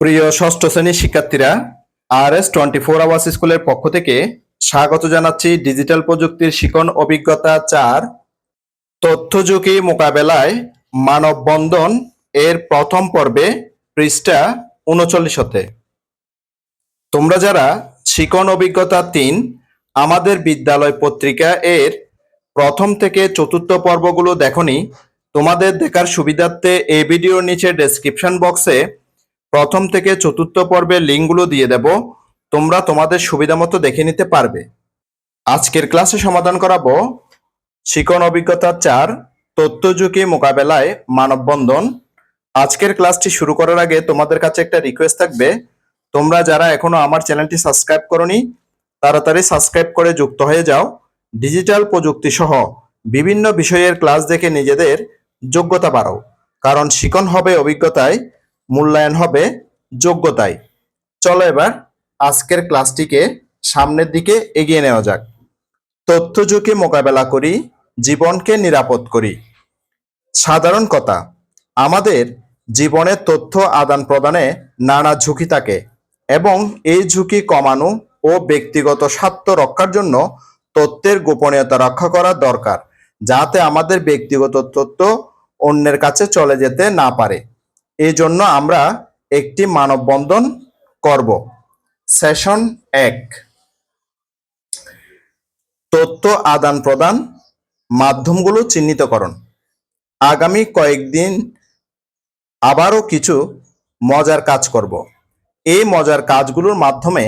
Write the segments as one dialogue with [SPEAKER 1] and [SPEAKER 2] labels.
[SPEAKER 1] প্রিয় ষষ্ঠ শ্রেণীর শিক্ষার্থীরা, RS24 আওয়ার্স স্কুলের পক্ষ থেকে স্বাগত জানাচ্ছি ডিজিটাল প্রযুক্তির শিখন অভিজ্ঞতা 4 তথ্য ঝুঁকি মোকাবেলায় মানববন্ধন এর প্রথম পর্বে পৃষ্ঠা 39 তোমরা যারা শিখন অভিজ্ঞতা 3 আমাদের বিদ্যালয় পত্রিকা এর প্রথম থেকে চতুর্থ পর্বগুলো দেখনি, তোমাদের দেখার সুবিধার্থে এই ভিডিওর নিচে ডেসক্রিপশন বক্সে প্রথম থেকে চতুর্থ পর্বের লিঙ্কগুলো দিয়ে দেব, তোমরা তোমাদের সুবিধা মতো দেখে নিতে পারবে। আজকের ক্লাসে সমাধান করাবো শিখন অভিজ্ঞতা 4 তথ্য ঝুঁকি মোকাবেলায় মানববন্ধন। আজকের ক্লাসটি শুরু করার আগে তোমাদের কাছে একটা রিকোয়েস্ট থাকবে, তোমরা যারা এখনো আমার চ্যানেলটি সাবস্ক্রাইব করনি তাড়াতাড়ি সাবস্ক্রাইব করে যুক্ত হয়ে যাও। ডিজিটাল প্রযুক্তি সহ বিভিন্ন বিষয়ের ক্লাস দেখে নিজেদের যোগ্যতা বাড়াও, কারণ শিখন হবে অভিজ্ঞতায়, মূল্যায়ন হবে যোগ্যতায়। চলো এবার আজকের ক্লাসটিকে সামনের দিকে এগিয়ে নেওয়া যাক। তথ্য ঝুঁকি মোকাবেলা করি, জীবনকে নিরাপদ করি। সাধারণ কথা, আমাদের জীবনে তথ্য আদান প্রদানে নানা ঝুঁকি থাকে এবং এই ঝুঁকি কমানো ও ব্যক্তিগত স্বার্থ রক্ষার জন্য তথ্যের গোপনীয়তা রক্ষা করা দরকার, যাতে আমাদের ব্যক্তিগত তথ্য অন্যের কাছে চলে যেতে না পারে। এই জন্য আমরা একটি মানববন্ধন করব। সেশন 1, তথ্য আদান প্রদান মাধ্যমগুলো চিহ্নিতকরণ। আগামী কয়েকদিন আবারও কিছু মজার কাজ করব। এই মজার কাজগুলোর মাধ্যমে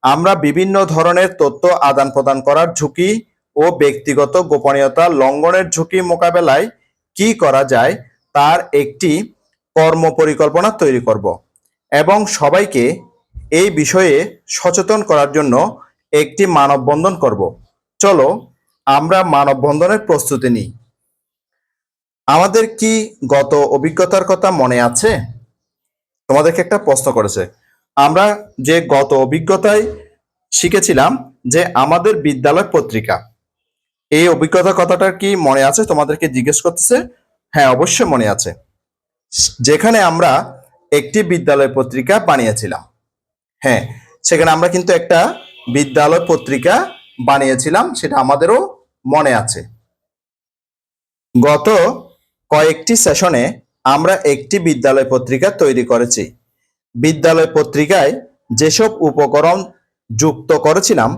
[SPEAKER 1] আমরা বিভিন্ন ধরনের তথ্য আদান প্রদান করার ঝুঁকি ও ব্যক্তিগত গোপনীয়তা লঙ্ঘনের ঝুঁকি মোকাবেলায় কি করা যায় তার একটি কর্ম পরিকল্পনা তৈরি করব এবং সবাইকে এই বিষয়ে সচেতন করার জন্য একটি মানববন্ধন করব। চলো আমরা মানববন্ধনের প্রস্তুতি নিই। আমাদের কি গত অভিজ্ঞতার কথা মনে আছে? তোমাদেরকে একটা প্রশ্ন করেছে, আমরা যে গত অভিজ্ঞতায় শিখেছিলাম যে আমাদের বিদ্যালয় পত্রিকা, এই অভিজ্ঞতার কথাটা কি মনে আছে? তোমাদেরকে জিজ্ঞেস করতেছে। হ্যাঁ, অবশ্যই মনে আছে। যেখানে আমরা একটি বিদ্যালয় পত্রিকা বানিয়েছিলাম। হ্যাঁ, সেখানে আমরা কিন্তু একটা বিদ্যালয় পত্রিকা বানিয়েছিলাম, সেটা আমাদেরও মনে আছে। গত কয়েকটি সেশনে আমরা একটি বিদ্যালয় পত্রিকা তৈরি করেছি। বিদ্যালয় পত্রিকায় যেসব উপকরণ যুক্ত করেছিলাম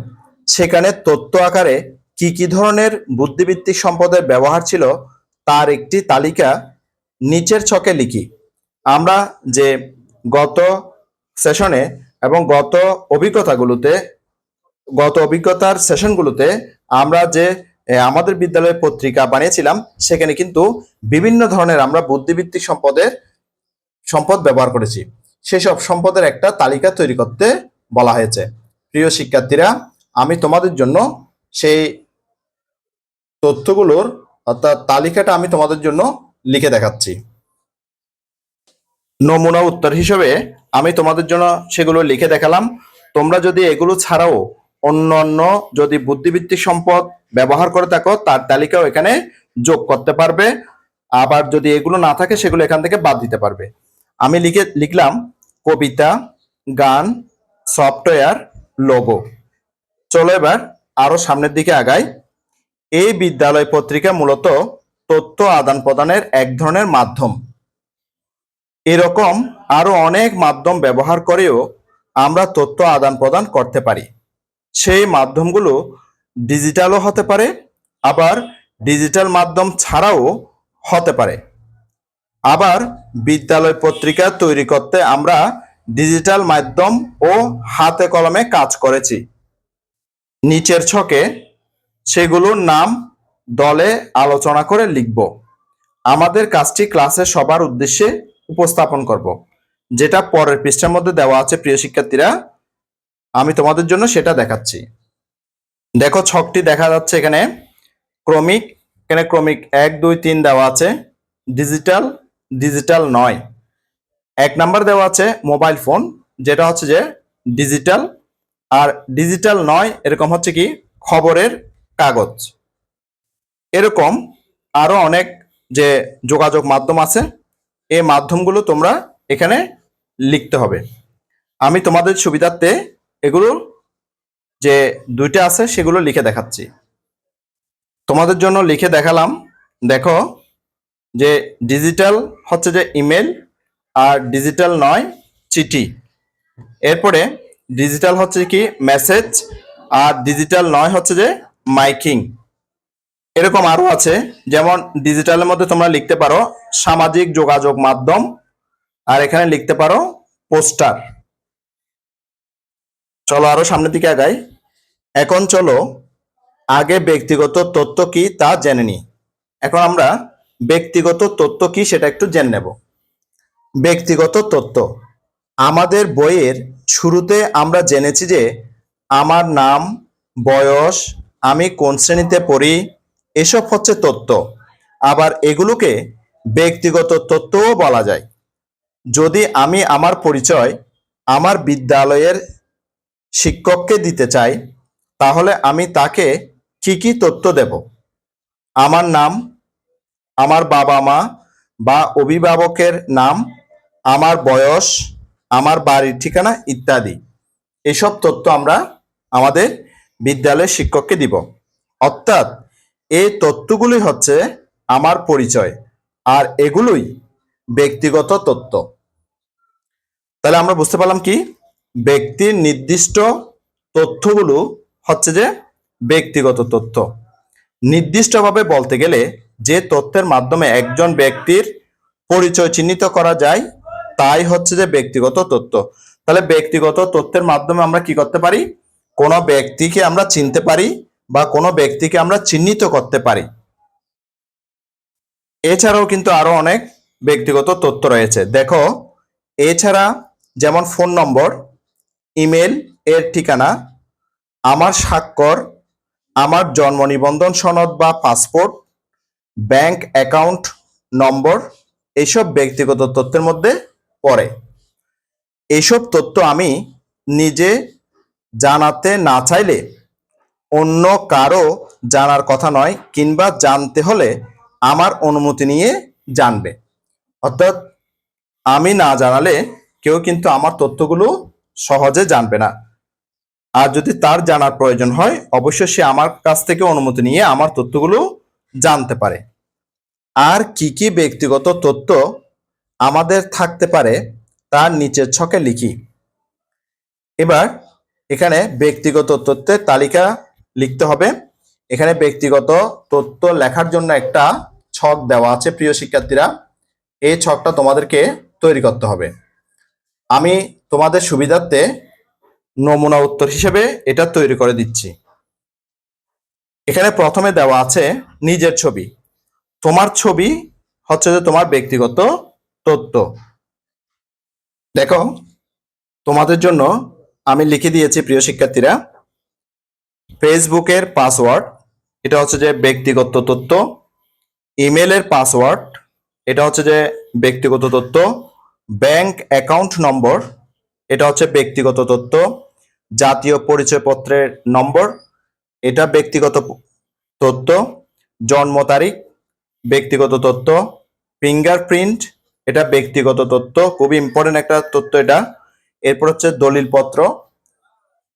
[SPEAKER 1] সেখানে তথ্য আকারে কি কি ধরনের বুদ্ধিবৃত্তিক সম্পদের ব্যবহার ছিল তার একটি তালিকা নিচের ছকে লিখি। আমরা যে গত সেশনে এবং গত অভিজ্ঞতার সেশনগুলোতে আমরা যে আমাদের বিদ্যালয়ের পত্রিকা বানিয়েছিলাম, সেখানে কিন্তু বিভিন্ন ধরনের আমরা বুদ্ধিবৃত্তিক সম্পদ ব্যবহার করেছি। সেসব সম্পদের একটা তালিকা তৈরি করতে বলা হয়েছে। প্রিয় শিক্ষার্থীরা, আমি তোমাদের জন্য সেই তথ্যগুলোর অর্থাৎ তালিকাটা আমি তোমাদের জন্য লিখে দেখাচ্ছি। নমুনা উত্তর হিসেবে আমি তোমাদের জন্য সেগুলো লিখে দেখালাম। তোমরা যদি এগুলো ছাড়াও অন্য যদি বুদ্ধিবৃত্তিক সম্পদ ব্যবহার করে থাকো তার তালিকাও এখানে যোগ করতে পারবে। আবার যদি এগুলো না থাকে সেগুলো এখান থেকে বাদ দিতে পারবে। আমি লিখলাম কবিতা, গান, সফটওয়্যার, লোগো। চলো এবার আরো সামনের দিকে আগাই। এই বিদ্যালয় পত্রিকা মূলত তথ্য আদান প্রদানের এক ধরনের মাধ্যম। এরকম আরো অনেক মাধ্যম ব্যবহার করেও আমরা তথ্য আদান প্রদান করতে পারি। সেই মাধ্যমগুলো ডিজিটালও হতে পারে, আবার ডিজিটাল মাধ্যম ছাড়াও হতে পারে। আবার বিদ্যালয় পত্রিকা তৈরি করতে আমরা ডিজিটাল মাধ্যম ও হাতে কলমে কাজ করেছি। নিচের ছকে সেগুলোর নাম দলে আলোচনা করে লিখব। আমাদের কাজটি ক্লাসে সবার উদ্দেশ্যে উপস্থাপন করব, যেটা পরের পৃষ্ঠার মধ্যে দেওয়া আছে। প্রিয় শিক্ষার্থীরা, আমি তোমাদের জন্য সেটা দেখাচ্ছি। দেখো, ছকটি দেখা যাচ্ছে এখানে ক্রমিক 1, 2, 3 দেওয়া আছে। ডিজিটাল নয়। 1 নাম্বার দেওয়া আছে মোবাইল ফোন, যেটা হচ্ছে যে ডিজিটাল। আর ডিজিটাল নয় এরকম হচ্ছে কি খবরের কাগজ। এরকম আরো অনেক যে যোগাযোগ মাধ্যম আছে, এই মাধ্যমগুলো তোমরা এখানে লিখতে হবে। আমি তোমাদের সুবিধার্থে এগুলো যে দুইটা আছে সেগুলো লিখে দেখাচ্ছি। তোমাদের জন্য লিখে দেখালাম। দেখো যে ডিজিটাল হচ্ছে যে ইমেল, আর ডিজিটাল নয় চিঠি। এরপরে ডিজিটাল হচ্ছে কি মেসেজ, আর ডিজিটাল নয় হচ্ছে যে মাইকিং। এরকম আরো আছে, যেমন ডিজিটালের মধ্যে তোমরা লিখতে পারো সামাজিক যোগাযোগ মাধ্যম, আর এখানে লিখতে পারো পোস্টার। চলো আরো সামনের দিকে আগাই। এখন চলো আগে ব্যক্তিগত তথ্য কি তা জেনে নিই। এখন আমরা ব্যক্তিগত তথ্য কি সেটা একটু জেনে নেব। ব্যক্তিগত তথ্য, আমাদের বইয়ের শুরুতে আমরা জেনেছি যে আমার নাম, বয়স, আমি কোন শ্রেণীতে পড়ি, এসব হচ্ছে তথ্য। আবার এগুলোকে ব্যক্তিগত তথ্যও বলা যায়। যদি আমি আমার পরিচয় আমার বিদ্যালয়ের শিক্ষককে দিতে চাই, তাহলে আমি তাকে কি কি তথ্য দেব? আমার নাম, আমার বাবা মা বা অভিভাবকের নাম, আমার বয়স, আমার বাড়ির ঠিকানা ইত্যাদি। এসব তথ্য আমরা আমাদের বিদ্যালয়ের শিক্ষককে দিব। অর্থাৎ এই তথ্যগুলি হচ্ছে আমার পরিচয়, আর এগুলোই ব্যক্তিগত তথ্য। তাহলে আমরা বুঝতে পারলাম কি ব্যক্তির নির্দিষ্ট তথ্যগুলো হচ্ছে যে ব্যক্তিগত তথ্য। নির্দিষ্টভাবে বলতে গেলে যে তথ্যের মাধ্যমে একজন ব্যক্তির পরিচয় চিহ্নিত করা যায় তাই হচ্ছে যে ব্যক্তিগত তথ্য। তাহলে ব্যক্তিগত তথ্যের মাধ্যমে আমরা কি করতে পারি? কোনো ব্যক্তিকে আমরা চিনতে পারি বা কোনো ব্যক্তিকে আমরা চিহ্নিত করতে পারি। এছাড়াও কিন্তু আরো অনেক ব্যক্তিগত তথ্য রয়েছে। দেখো, এছাড়া যেমন ফোন নম্বর, ইমেল এর ঠিকানা, আমার স্বাক্ষর, আমার জন্ম নিবন্ধন সনদ বা পাসপোর্ট, ব্যাংক অ্যাকাউন্ট নম্বর, এইসব ব্যক্তিগত তথ্যের মধ্যে পড়ে। এইসব তথ্য আমি নিজে জানাতে না চাইলে অন্য কারো জানার কথা নয়, কিংবা জানতে হলে আমার অনুমতি নিয়ে জানবে। অর্থাৎ আমি না জানালে কেউ কিন্তু আমার তথ্যগুলো সহজে জানবে না। আর যদি তার জানার প্রয়োজন হয়, অবশ্যই সে আমার কাছ থেকে অনুমতি নিয়ে আমার তথ্যগুলো জানতে পারে। আর কি কি ব্যক্তিগত তথ্য আমাদের থাকতে পারে তার নিচের ছকে লিখি। এবার এখানে ব্যক্তিগত তথ্যের তালিকা লিখতে হবে। এখানে ব্যক্তিগত তথ্য লেখার জন্য একটা ছক দেওয়া আছে প্রিয় শিক্ষার্থীরা। এই ছকটা তোমাদেরকে তৈরি করতে হবে। আমি তোমাদের সুবিধার্থে নমুনা উত্তর হিসেবে এটা তৈরি করে দিচ্ছি। এখানে প্রথমে দেওয়া আছে নিজের ছবি। তোমার ছবি হচ্ছে যে তোমার ব্যক্তিগত তথ্য। দেখো, তোমাদের জন্য আমি লিখে দিয়েছি প্রিয় শিক্ষার্থীরা, ফেসবুকের পাসওয়ার্ড, এটা হচ্ছে যে ব্যক্তিগত তথ্য। ইমেলের পাসওয়ার্ড, এটা হচ্ছে যে ব্যক্তিগত তথ্য। ব্যাংক অ্যাকাউন্ট নম্বর, এটা হচ্ছে ব্যক্তিগত তথ্য। জাতীয় পরিচয়পত্রের নম্বর, এটা ব্যক্তিগত তথ্য। জন্ম তারিখ, ব্যক্তিগত তথ্য। ফিঙ্গারপ্রিন্ট, এটা ব্যক্তিগত তথ্য, খুবই ইম্পর্টেন্ট একটা তথ্য এটা। এরপর হচ্ছে দলিলপত্র,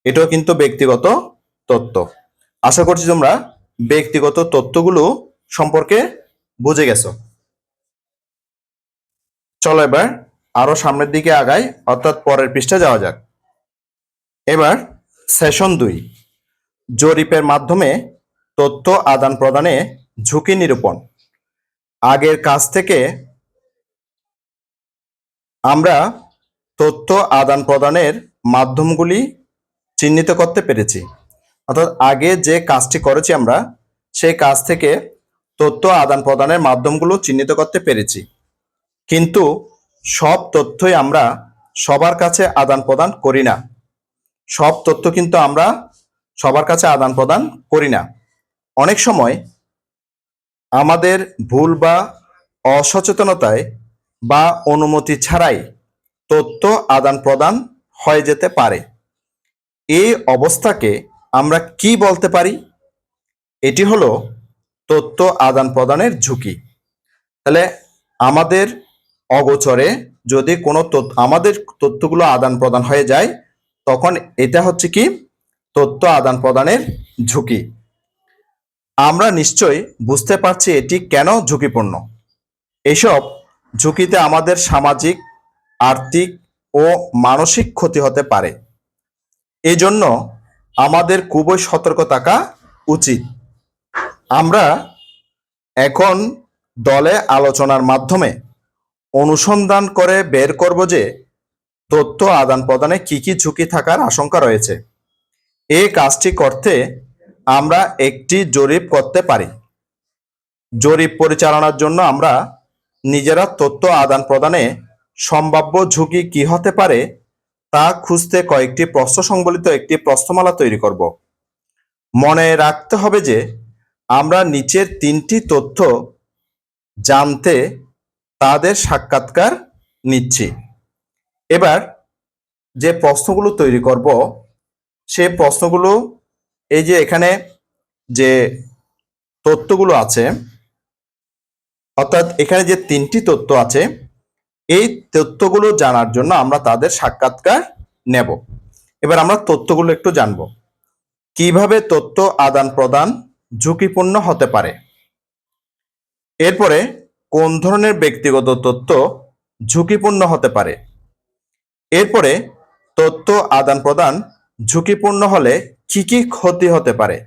[SPEAKER 1] এটাও কিন্তু ব্যক্তিগত তথ্য। আশা করছি তোমরা ব্যক্তিগত তথ্যগুলো সম্পর্কে বুঝে গেছো। চলো এবার আরো সামনের দিকে আগাই, অর্থাৎ পরের পৃষ্ঠা যাওয়া যাক। এবার সেশন 2, জরিপের মাধ্যমে তথ্য আদান প্রদানে ঝুঁকি নিরূপণ। আগের কাজ থেকে আমরা তথ্য আদান প্রদানের মাধ্যমগুলি চিহ্নিত করতে পেরেছি। অর্থাৎ আগে যে কাজটি করেছি আমরা, সেই কাজ থেকে তথ্য আদান প্রদানের মাধ্যমগুলো চিহ্নিত করতে পেরেছি। কিন্তু সব তথ্যই আমরা সবার কাছে আদান প্রদান করি না। সব তথ্য কিন্তু আমরা সবার কাছে আদান প্রদান করি না। অনেক সময় আমাদের ভুল বা অসচেতনতায় বা অনুমতি ছাড়াই তথ্য আদান প্রদান হয়ে যেতে পারে। এই অবস্থাকে আমরা কি বলতে পারি? এটি হলো তথ্য আদান প্রদানের ঝুঁকি। তাহলে আমাদের অগোচরে যদি কোনো আমাদের তথ্যগুলো আদান প্রদান হয়ে যায়, তখন এটা হচ্ছে কি তথ্য আদান প্রদানের ঝুঁকি। আমরা নিশ্চয়ই বুঝতে পারছি এটি কেন ঝুঁকিপূর্ণ। এসব ঝুঁকিতে আমাদের সামাজিক, আর্থিক ও মানসিক ক্ষতি হতে পারে। এজন্য আমাদের খুবই সতর্ক থাকা উচিত। আমরা এখন দলে আলোচনার মাধ্যমে অনুসন্ধান করে বের করব যে তথ্য আদান প্রদানে কি কি ঝুঁকি থাকার আশঙ্কা রয়েছে। এই কাজটি করতে আমরা একটি জরিপ করতে পারি। জরিপ পরিচালনার জন্য আমরা নিজেরা তথ্য আদান প্রদানে সম্ভাব্য ঝুঁকি কি হতে পারে তা খুঁজতে কয়েকটি প্রশ্ন সংবলিত একটি প্রশ্নমালা তৈরি করব। মনে রাখতে হবে যে আমরা নিচের তিনটি তথ্য জানতে তাদের সাক্ষাৎকার নিচ্ছি। এবার যে প্রশ্নগুলো তৈরি করব সেই প্রশ্নগুলো এই যে এখানে যে তথ্যগুলো আছে, অর্থাৎ এখানে যে তিনটি তথ্য আছে, এই তথ্যগুলো জানার জন্য আমরা তাদের সাক্ষাৎকার নেব। এবার আমরা তথ্যগুলো একটু জানব। কিভাবে তথ্য আদান প্রদান ঝুঁকিপূর্ণ হতে পারে, এরপরে কোন ধরনের ব্যক্তিগত তথ্য ঝুঁকিপূর্ণ হতে পারে, এরপরে তথ্য আদান প্রদান ঝুঁকিপূর্ণ হলে কি কি ক্ষতি হতে পারে।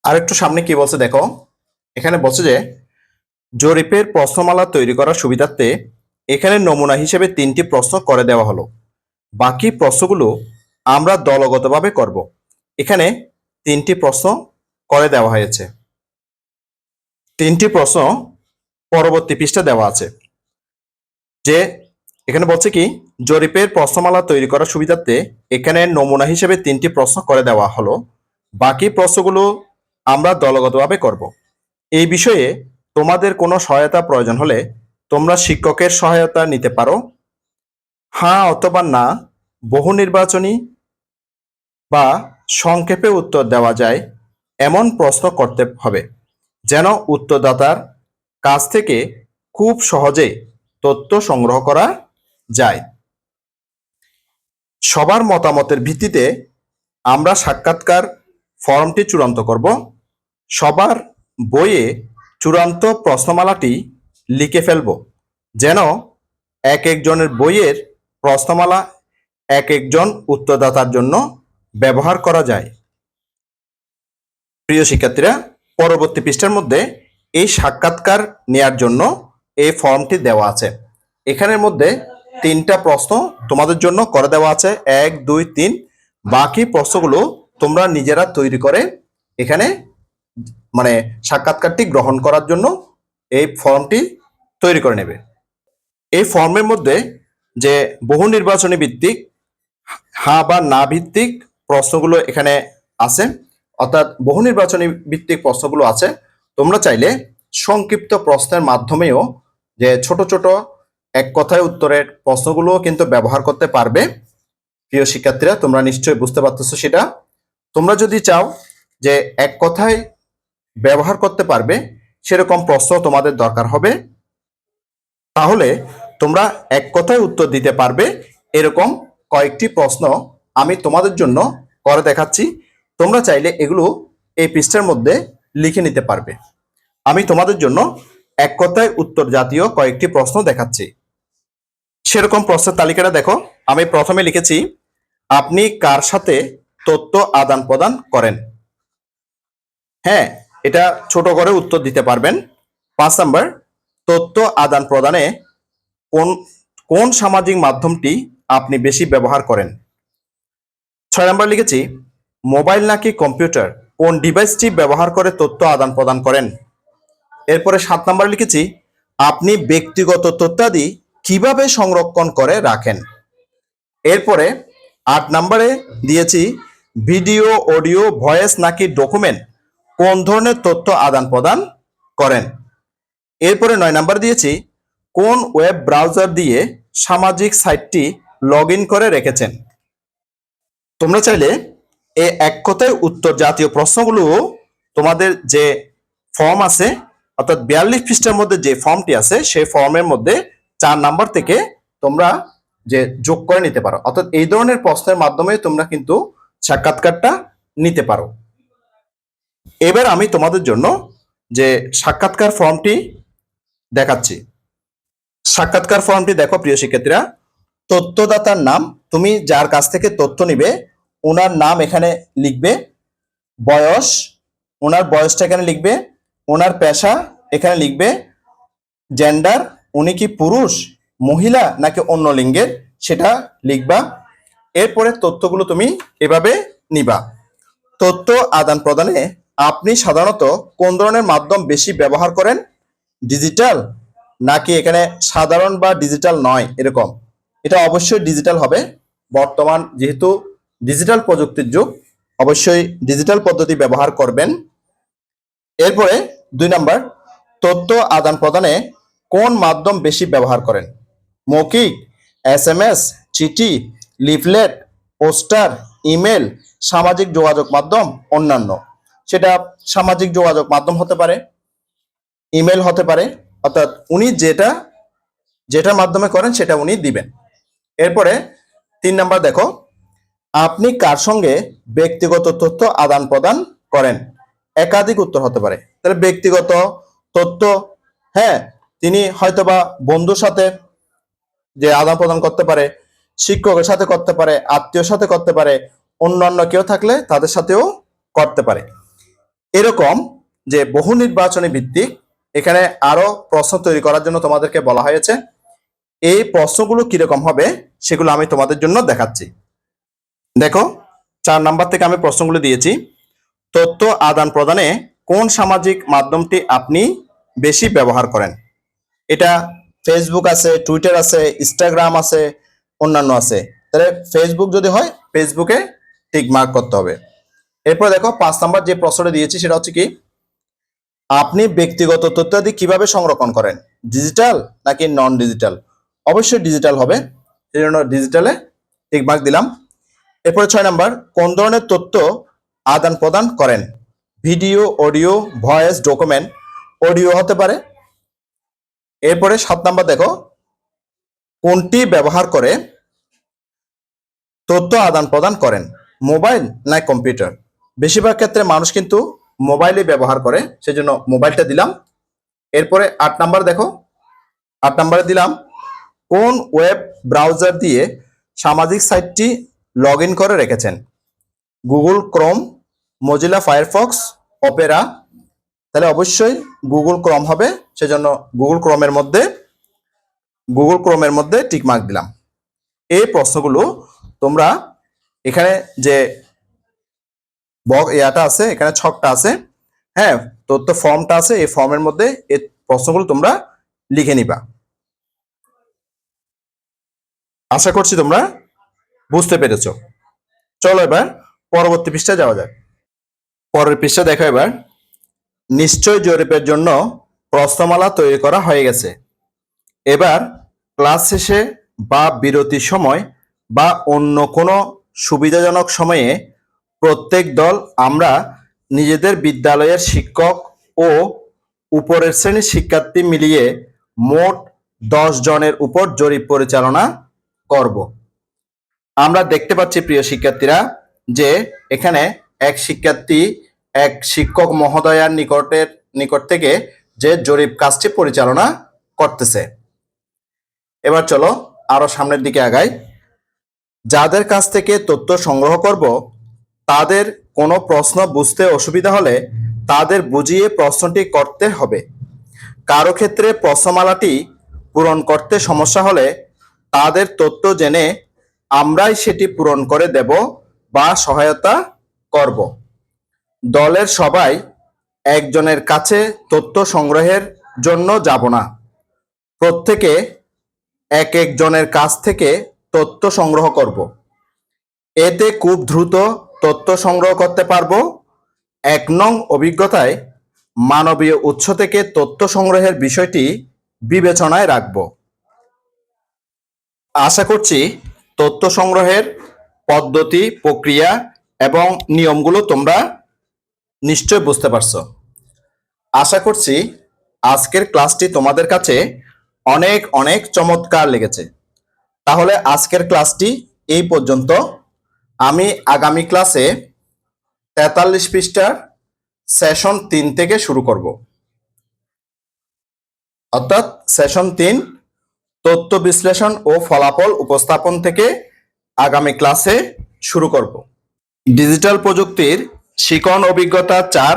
[SPEAKER 1] আর একটু সামনে কি বলছে দেখো, এখানে বলছে যে জরিপের প্রশ্নমালা তৈরি করার সুবিধার্থে এখানে নমুনা হিসেবে 3টি প্রশ্ন করে দেওয়া হলো। বাকি প্রশ্নগুলো আমরা দলগতভাবে করব। এখানে 3টি প্রশ্ন করে দেওয়া হয়েছে। 3টি প্রশ্ন পরবর্তী পৃষ্ঠা দেওয়া আছে। যে এখানে বলছে কি জরিপের প্রশ্নমালা তৈরি করার সুবিধার্থে এখানে নমুনা হিসেবে 3টি প্রশ্ন করে দেওয়া হলো। বাকি প্রশ্নগুলো আমরা দলগতভাবে করব। এই বিষয়ে তোমাদের কোনো সহায়তা প্রয়োজন হলে তোমরা শিক্ষকের সহায়তা নিতে পারো। হ্যাঁ অথবা না বহু নির্বাচনী বা সংক্ষেপে উত্তর দেওয়া যায় এমন প্রশ্ন করতে হবে, যেন উত্তরদাতার কাছ থেকে খুব সহজে তথ্য সংগ্রহ করা যায়। সবার মতামতের ভিত্তিতে আমরা সাক্ষাৎকার ফর্মটি চূড়ান্ত করব। সবার বইয়ে চূড়ান্ত প্রশ্নমালাটি লিখে ফেলব, যেন এক একজনের বইয়ের প্রশ্নমালা এক একজন উত্তরদাতার জন্য ব্যবহার করা যায়। প্রিয় শিক্ষার্থীরা, পরবর্তী পৃষ্ঠার মধ্যে এই সাক্ষাৎকার নেয়ার জন্য এই ফর্মটি দেওয়া আছে। এখানের মধ্যে 3টা প্রশ্ন তোমাদের জন্য করে দেওয়া আছে, 1, 2, 3। বাকি প্রশ্নগুলো তোমরা নিজেরা তৈরি করে এখানে মানে সাক্ষাৎকারটি গ্রহণ করার জন্য এই ফর্মটি তৈরি করে নেবে। এই ফর্মের মধ্যে যে বহু নির্বাচনী ভিত্তিক, হ্যাঁ বা না ভিত্তিক প্রশ্নগুলো এখানে আছে, অর্থাৎ বহু নির্বাচনী ভিত্তিক প্রশ্নগুলো আছে। তোমরা চাইলে সংক্ষিপ্ত প্রশ্নের মাধ্যমেও যে ছোট ছোট এক কথায় উত্তরের প্রশ্নগুলো কিন্তু ব্যবহার করতে পারবে। প্রিয় শিক্ষার্থীরা, তোমরা নিশ্চয়ই বুঝতে পারতেছো সেটা। তোমরা যদি চাও যে এক কথায় ব্যবহার করতে পারবে সেরকম প্রশ্ন তোমাদের দরকার হবে, তাহলে তোমরা এক কথায় উত্তর দিতে পারবে এরকম কয়েকটি প্রশ্ন আমি তোমাদের জন্য করে দেখাচ্ছি। তোমরা চাইলে এগুলো এই পৃষ্ঠার মধ্যে লিখে নিতে পারবে। আমি তোমাদের জন্য এক কথায় উত্তর জাতীয় কয়েকটি প্রশ্ন দেখাচ্ছি। সেরকম প্রশ্নের তালিকাটা দেখো। আমি প্রথমে লিখেছি, আপনি কার সাথে তথ্য আদান প্রদান করেন? হ্যাঁ, এটা ছোট করে উত্তর দিতে পারবেন। 5 নাম্বার, তথ্য আদান প্রদানে কোন কোন সামাজিক মাধ্যমটি আপনি বেশি ব্যবহার করেন? 6 নাম্বার লিখেছি, মোবাইল নাকি কম্পিউটার, কোন ডিভাইসটি ব্যবহার করে তথ্য আদান প্রদান করেন? এরপরে 7 নাম্বার লিখেছি, আপনি ব্যক্তিগত তথ্যাদি কিভাবে সংরক্ষণ করে রাখেন? এরপরে 8 নাম্বারে দিয়েছি, ভিডিও, অডিও, ভয়েস নাকি ডকুমেন্ট, কোন ধরনের তথ্য আদান প্রদান করেন? এরপরে 9 নাম্বার দিয়েছি, কোন ওয়েব ব্রাউজার দিয়ে সামাজিক সাইটটি লগ ইন করে রেখেছেন? তোমরা চাইলে এই এক কথায় উত্তর জাতীয় প্রশ্নগুলো তোমাদের যে ফর্ম আছে অর্থাৎ 42 পৃষ্ঠার মধ্যে যে ফর্মটি আছে সেই ফর্মের মধ্যে 4 নাম্বার থেকে তোমরা যে যোগ করে নিতে পারো। অর্থাৎ এই ধরনের প্রশ্নের মাধ্যমে তোমরা কিন্তু সাক্ষাৎকারটা নিতে পারো। এবার আমি তোমাদের জন্য যে সাক্ষাৎকার ফর্মটি দেখাচ্ছি। সাক্ষাৎকার ফর্মটি দেখো প্রিয় শিক্ষার্থীরা। তথ্যদাতার নাম, তুমি যার কাছ থেকে তথ্য নিবে ওনার নাম এখানে লিখবে, বয়স, ওনার বয়সটা এখানে লিখবে, ওনার পেশা এখানে লিখবে, জেন্ডার, উনি কি পুরুষ, মহিলা নাকি অন্য লিঙ্গের সেটা লিখবা। এরপরে তথ্যগুলো তুমি এভাবে নিবা। তথ্য আদান প্রদানে আপনি সাধারণত কোন ধরনের মাধ্যম বেশি ব্যবহার করেন? ডিজিটাল নাকি এখানে সাধারণ বা ডিজিটাল নয় এরকম? এটা অবশ্যই ডিজিটাল হবে। বর্তমান যেহেতু ডিজিটাল প্রযুক্তির যুগ, অবশ্যই ডিজিটাল পদ্ধতি ব্যবহার করবেন। এরপরে 2 নাম্বার, তথ্য আদান প্রদানে কোন মাধ্যম বেশি ব্যবহার করেন? মৌখিক, SMS, চিঠি, লিফলেট, পোস্টার, ইমেল, সামাজিক যোগাযোগ মাধ্যম, অন্যান্য। সেটা সামাজিক যোগাযোগ মাধ্যম হতে পারে, ইমেল হতে পারে, অর্থাৎ উনি যেটার মাধ্যমে করেন সেটা উনি দিবেন। এরপরে 3 নাম্বার দেখো, আপনি কার সঙ্গে ব্যক্তিগত তথ্য আদান প্রদান করেন? একাধিক উত্তর হতে পারে। তাহলে ব্যক্তিগত তথ্য, হ্যাঁ, তিনি হয়তোবা বন্ধুর সাথে যে আদান প্রদান করতে পারে, শিক্ষকের সাথে করতে পারে, আত্মীয়র সাথে করতে পারে, অন্যান্য কেউ থাকলে তাদের সাথেও করতে পারে। এরকম যে বহু নির্বাচনী ভিত্তিক এখানে আরো প্রশ্ন তৈরি করার জন্য তোমাদেরকে বলা হয়েছে। এই প্রশ্নগুলো কিরকম হবে সেগুলো আমি তোমাদের জন্য দেখাচ্ছি। দেখো 4 নাম্বার থেকে আমি প্রশ্নগুলো দিয়েছি। তথ্য আদান প্রদানে কোন সামাজিক মাধ্যমটি আপনি বেশি ব্যবহার করেন? এটা ফেসবুক আছে, টুইটার আছে, ইনস্টাগ্রাম আছে, অন্যান্য আছে। তাহলে ফেসবুক যদি হয় ফেসবুকে টিক মার্ক করতে হবে। এরপর দেখো 5 নাম্বার যে প্রশ্নটা দিয়েছি সেটা হচ্ছে কি, আপনি ব্যক্তিগত তথ্যাদি কিভাবে সংরক্ষণ করেন? ডিজিটাল নাকি নন ডিজিটাল? অবশ্যই ডিজিটাল হবে, এই জন্য ডিজিটালে টিক মার্ক দিলাম। এরপরে 6 নাম্বার, কোন ধরনের তথ্য আদান প্রদান করেন? Video, audio, voice, document. Audio হতে পারে। এরপরে 7 নাম্বার দেখো, কোনটি ব্যবহার করে তথ্য আদান প্রদান করেন? মোবাইল না কম্পিউটার? বেশিরভাগ ক্ষেত্রে মানুষ কিন্তু মোবাইলে ব্যবহার করে, সেজন্য মোবাইলটা দিলাম। এরপরে 8 নাম্বার দেখো, 8 নাম্বারে দিলাম, কোন ওয়েব ব্রাউজার দিয়ে সামাজিক সাইটটি লগ ইন করে রেখেছেন? Google Chrome, Mozilla Firefox, Opera. তাহলে অবশ্যই গুগল ক্রোম হবে, সেজন্য গুগল ক্রোমের মধ্যে টিক মার্ক দিলাম। এই প্রশ্নগুলো তোমরা এখানে যে ইয়াটা আছে, এখানে ছকটা আছে, হ্যাঁ, তথ্য ফর্মটা আছে, এই ফর্মের মধ্যে এই প্রশ্নগুলো তোমরা লিখে নিবা। আশা করছি তোমরা বুঝতে পেরেছো। চলো এবার পরবর্তী পৃষ্ঠায় যাওয়া যাক। পরের পৃষ্ঠা দেখো এবার। নিশ্চয় জরিপের জন্য প্রশ্নমালা তৈরি করা হয়ে গেছে। এবার ক্লাস শেষে বা বিরতির সময় বা অন্য কোনো সুবিধাজনক সময়ে প্রত্যেক দল আমরা নিজেদের বিদ্যালয়ের শিক্ষক ও উপরের শ্রেণীর শিক্ষার্থী মিলিয়ে মোট 10 জনের উপর জরিপ পরিচালনা করব। আমরা দেখতে পাচ্ছি প্রিয় শিক্ষার্থীরা যে এখানে এক শিক্ষার্থী এক শিক্ষক মহোদয়ার নিকট থেকে যে জরিপ কাজটি পরিচালনা করতেছে। এবার চলো আরো সামনের দিকে আগাই। যাদের কাছ থেকে তথ্য সংগ্রহ করব তাদের কোনো প্রশ্ন বুঝতে অসুবিধা হলে তাদের বুঝিয়ে প্রশ্নটি করতে হবে। কারো ক্ষেত্রে প্রশ্নমালাটি পূরণ করতে সমস্যা হলে তাদের তথ্য জেনে আমরাই সেটি পূরণ করে দেব বা সহায়তা করব। দলের সবাই একজনের কাছে তথ্য সংগ্রহের জন্য যাব না, প্রত্যেকে এক একজনের কাছ থেকে তথ্য সংগ্রহ করব। এতে খুব দ্রুত তথ্য সংগ্রহ করতে পারবো। 1 নং অভিজ্ঞতায় মানবীয় উৎস থেকে তথ্য সংগ্রহের বিষয়টি বিবেচনায় রাখব। আশা করছি তথ্য সংগ্রহের পদ্ধতি, প্রক্রিয়া এবং নিয়মগুলো তোমরা নিশ্চয় বুঝতে পারছো। আশা করছি আজকের ক্লাসটি তোমাদের কাছে অনেক অনেক চমৎকার লেগেছে। তাহলে আজকের ক্লাসটি এই পর্যন্ত। আমি আগামী ক্লাসে 43 পৃষ্ঠার সেশন 3 থেকে শুরু করব, অর্থাৎ সেশন 3 তথ্য বিশ্লেষণ ও ফলাফল উপস্থাপন থেকে আগামী ক্লাসে শুরু করব। ডিজিটাল প্রযুক্তির শিখন অভিজ্ঞতা 4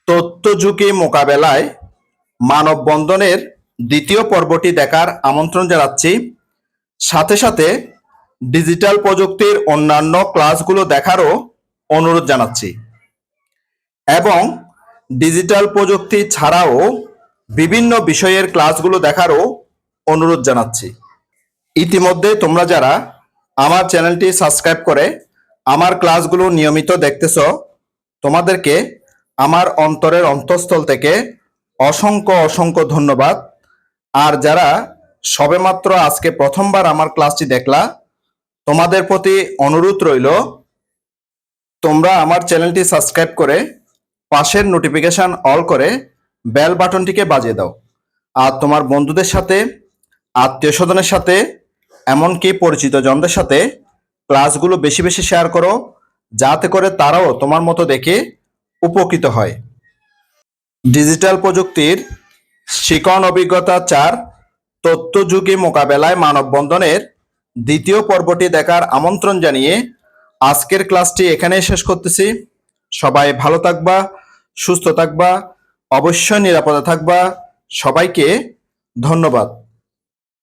[SPEAKER 1] তথ্য ঝুঁকি মোকাবেলায় মানববন্ধনের দ্বিতীয় পর্বটি দেখার আমন্ত্রণ জানাচ্ছি। সাথে সাথে ডিজিটাল প্রযুক্তির অন্যান্য ক্লাসগুলো দেখারও অনুরোধ জানাচ্ছি এবং ডিজিটাল প্রযুক্তি ছাড়াও বিভিন্ন বিষয়ের ক্লাসগুলো দেখারও অনুরোধ জানাচ্ছি। ইতিমধ্যে তোমরা যারা আমার চ্যানেলটি সাবস্ক্রাইব করে আমার ক্লাসগুলো নিয়মিত দেখতেছ, তোমাদেরকে আমার অন্তরের অন্তঃস্থল থেকে অসংখ্য অসংখ্য ধন্যবাদ। আর যারা সবেমাত্র আজকে প্রথমবার আমার ক্লাসটি দেখলা, তোমাদের প্রতি অনুরোধ রইল তোমরা আমার চ্যানেলটি সাবস্ক্রাইব করে পাশের নোটিফিকেশন অল করে বেল বাটনটিকে বাজিয়ে দাও। আর তোমার বন্ধুদের সাথে, আত্মীয় স্বজনের সাথে, এমনকি পরিচিত জনদের সাথে ক্লাসগুলো বেশি বেশি শেয়ার করো, যাতে করে তারাও তোমার মতো দেখে উপকৃত হয়। ডিজিটাল প্রযুক্তির শিখন অভিজ্ঞতা 4 তথ্য ঝুঁকি মোকাবেলায় মানববন্ধনের দ্বিতীয় পর্বটি দেখার আমন্ত্রণ জানিয়ে আজকের ক্লাসটি এখানেই শেষ করতেছি। সবাই ভালো থাকবা, সুস্থ থাকবা, অবশ্যই নিরাপদে থাকবা। সবাইকে ধন্যবাদ।